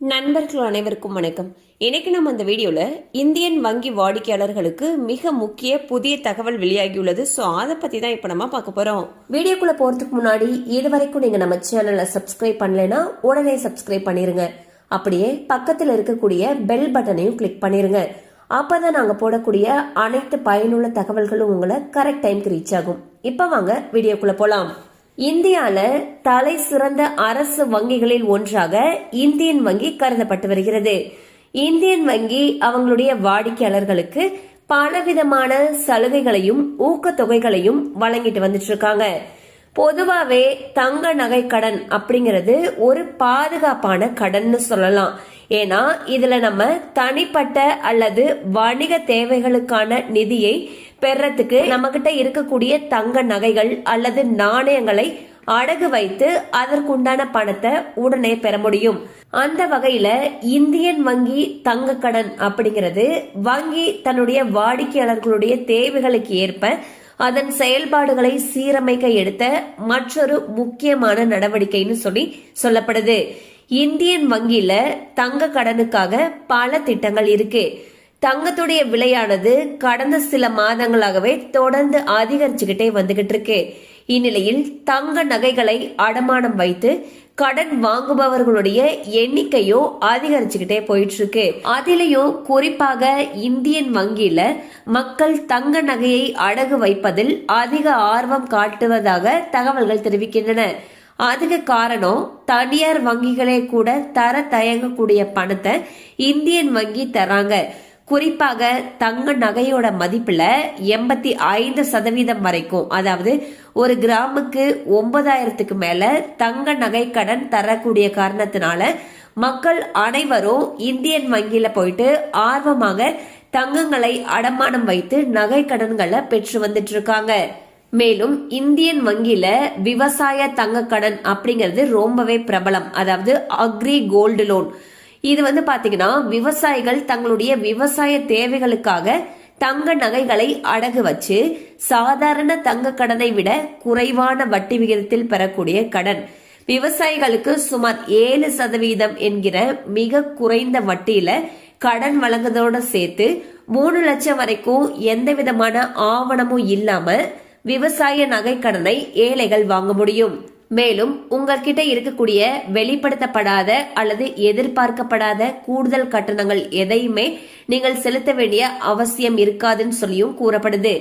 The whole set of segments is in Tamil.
நண்பர்கள் அனைவருக்கும் வணக்கம். இன்னைக்கு நம்ம இந்த வீடியோல இந்தியன் வங்கி வாடிக்கையாளர்களுக்கு மிக முக்கிய புதிய தகவல் வெளியாகியுள்ளது. ஸோ அதை பத்தி தான் இப்ப நம்ம பார்க்க போறோம். வீடியோக்குள்ள போறதுக்கு முன்னாடி இதுவரைக்கும் நீங்க நம்ம சேனலை சப்ஸ்கிரைப் பண்ணலைன்னா உடனே சப்ஸ்கிரைப் பண்ணிருங்க. அப்படியே பக்கத்தில் இருக்கக்கூடிய பெல் பட்டனையும் கிளிக் பண்ணிருங்க. அப்பதான் நாங்க போடக்கூடிய அனைத்து பயனுள்ள தகவல்களும் உங்களை கரெக்ட் டைம்க்கு ரீச் ஆகும். இப்ப வாங்க வீடியோக்குள்ள போலாம். இந்தியால தலை சிறந்த அரசு வங்கிகளில் ஒன்றாக இந்தியன் வங்கி கருதப்பட்டு வருகிறது. இந்தியன் வங்கி அவங்களுடைய வாடிக்கையாளர்களுக்கு பலவிதமான சலுகைகளையும் ஊக்கத்தொகைகளையும் வழங்கிட்டு வந்துட்டு இருக்காங்க. பொதுவாவே தங்க நகை கடன் அப்படிங்கிறது ஒரு பாதுகாப்பான கடன் சொல்லலாம். ஏன்னா இதுல நம்ம தனிப்பட்ட அல்லது வணிக தேவைகளுக்கான நிதியை பெறத்துக்கு நம்ம கிட்ட இருக்கக்கூடிய தங்க நகைகள் அல்லது நாணயங்களை அடகு வைத்து அதற்குண்டான பணத்தை உடனே பெற முடியும். அந்த வகையில இந்தியன் வங்கி தங்க கடன் அப்படிங்கிறது வங்கி தன்னுடைய வாடிக்கையாளர்களுடைய தேவைகளுக்கு ஏற்ப அதன் செயல்பாடுகளை சீரமைக்க எடுத்த மற்றொரு முக்கியமான நடவடிக்கைன்னு சொல்லப்படுது. இந்தியன் வங்கியில தங்க கடனுக்காக பல திட்டங்கள் இருக்கு. தங்கத்துடைய விலையானது கடந்த சில மாதங்களாகவே தொடர்ந்து அதிகரிச்சுக்கிட்டே வந்துகிட்டு இருக்கு. இந்நிலையில் தங்க நகைகளை அடமானம் வைத்து கடன் வாங்குபவர்களுடைய எண்ணிக்கையோ அதிகரிச்சுக்கிட்டே போயிட்டு இருக்கு. அதிலையும் குறிப்பாக இந்தியன் வங்கியில மக்கள் தங்க நகையை அடகு வைப்பதில் அதிக ஆர்வம் காட்டுவதாக தகவல்கள் தெரிவிக்கின்றன. அதுக்கு காரணம் தனியார் வங்கிகளே கூட தர தயங்கக்கூடிய பணத்தை இந்தியன் வங்கி தராங்க. குறிப்பாக தங்க நகையோட மதிப்புல 85% வரைக்கும், அதாவது ஒரு கிராமுக்கு 9,000க்கு மேல தங்க நகை கடன் தரக்கூடிய காரணத்தினால மக்கள் அனைவரும் இந்தியன் வங்கியில போயிட்டு ஆர்வமாக தங்கங்களை அடமானம் வைத்து நகை கடன்களை பெற்று வந்துட்டு இருக்காங்க. மேலும் இந்தியன் வங்கியில விவசாய தங்க கடன் அப்படிங்கிறது ரொம்பவே பிரபலம். அதாவது அக்ரி கோல்டு லோன். இது பாத்தீங்கன்னா விவசாயிகள் தங்களுடைய விவசாய தேவைகளுக்காக தங்க நகைகளை அடகு வச்சு சாதாரண தங்க கடனை விட குறைவான வட்டி விகிதத்தில் பெறக்கூடிய கடன். விவசாயிகளுக்கு சுமார் 7% என்கிற மிக குறைந்த வட்டியில கடன் வழங்குவதோட சேர்த்து 3 லட்சம் வரைக்கும் எந்த விதமான ஆவணமும் இல்லாம விவசாய நகை கடனை ஏழைகள் வாங்க முடியும். மேலும் உங்ககிட்ட இருக்கக்கூடிய வெளிப்படுத்தப்படாத அல்லது எதிர்பார்க்கப்படாத கூடுதல் கட்டணங்கள் எதையுமே நீங்கள் செலுத்த வேண்டிய அவசியம் இருக்காதுன்னு சொல்லியும் கூறப்படுது.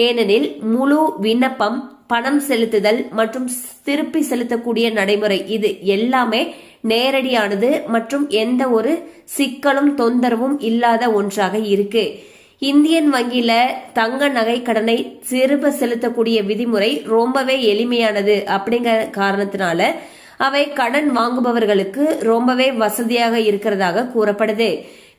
ஏனெனில் முழு விண்ணப்பம், பணம் செலுத்துதல் மற்றும் திருப்பி செலுத்தக்கூடிய நடைமுறை இது எல்லாமே நேரடியானது மற்றும் எந்த ஒரு சிக்கலும் தொந்தரவும் இல்லாத ஒன்றாக இருக்கு. இந்தியன் வங்கியில தங்க நகை கடனை திரும்ப செலுத்தக்கூடிய விதிமுறை ரொம்பவே எளிமையானது அப்படிங்கிற காரணத்தினால அவை கடன் வாங்குபவர்களுக்கு ரொம்பவே வசதியாக இருக்கிறதாக கூறப்படுது.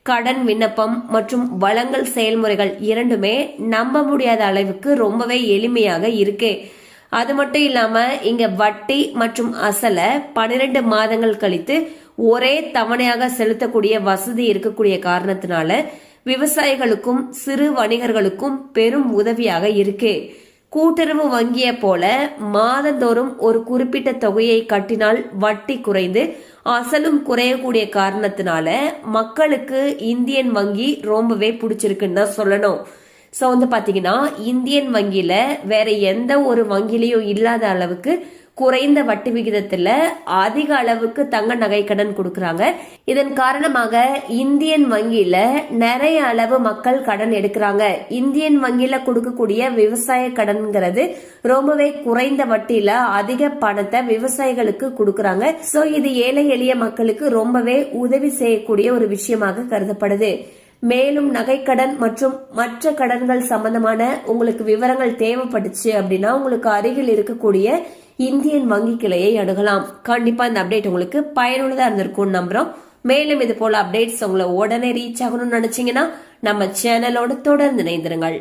கடன் விண்ணப்பம் மற்றும் வழங்கல் செயல்முறைகள் இரண்டுமே நம்ப முடியாத அளவுக்கு ரொம்பவே எளிமையாக இருக்கு. அது மட்டும் இல்லாம இங்க வட்டி மற்றும் அசல 12 மாதங்கள் கழித்து ஒரே தவணையாக செலுத்தக்கூடிய வசதி இருக்கக்கூடிய காரணத்தினால விவசாயிகளுக்கும் சிறு வணிகர்களுக்கும் பெரும் உதவியாக இருக்கு. கூட்டுறவு வங்கிய போல மாதந்தோறும் ஒரு குறிப்பிட்ட தொகையை கட்டினால் வட்டி குறைந்து அசலும் குறையக்கூடிய காரணத்தினால மக்களுக்கு இந்தியன் வங்கி ரொம்பவே பிடிச்சிருக்குன்னு தான் சொல்லணும். ஸோ பாத்தீங்கன்னா இந்தியன் வங்கியில வேற எந்த ஒரு வங்கிலையும் இல்லாத அளவுக்கு குறைந்த வட்டி விகிதத்துல அதிக அளவுக்கு தங்க நகை கடன் கொடுக்கறாங்க. இதன் காரணமாக இந்தியன் வங்கியில நிறைய அளவு மக்கள் கடன் எடுக்கிறாங்க. இந்தியன் வங்கியில கொடுக்கக்கூடிய விவசாய கடன்கிறது ரொம்பவே குறைந்த வட்டியில அதிக பணத்தை விவசாயிகளுக்கு கொடுக்கறாங்க. சோ இது ஏழை எளிய மக்களுக்கு ரொம்பவே உதவி செய்யக்கூடிய ஒரு விஷயமாக கருதப்படுது. மேலும் நகைக்கடன் மற்றும் மற்ற கடன்கள் சம்பந்தமான உங்களுக்கு விவரங்கள் தேவைப்பட்டுச்சு அப்படின்னா உங்களுக்கு அருகில் இருக்கக்கூடிய இந்தியன் வங்கி கிளையை அணுகலாம். கண்டிப்பா இந்த அப்டேட் உங்களுக்கு பயனுள்ளதா இருந்திருக்கும் நம்புறோம். மேலும் இது போல அப்டேட்ஸ் உங்களை உடனே ரீச் ஆகணும்னு நினைச்சீங்கன்னா நம்ம சேனலோட தொடர்ந்து இணைந்திருங்கள்.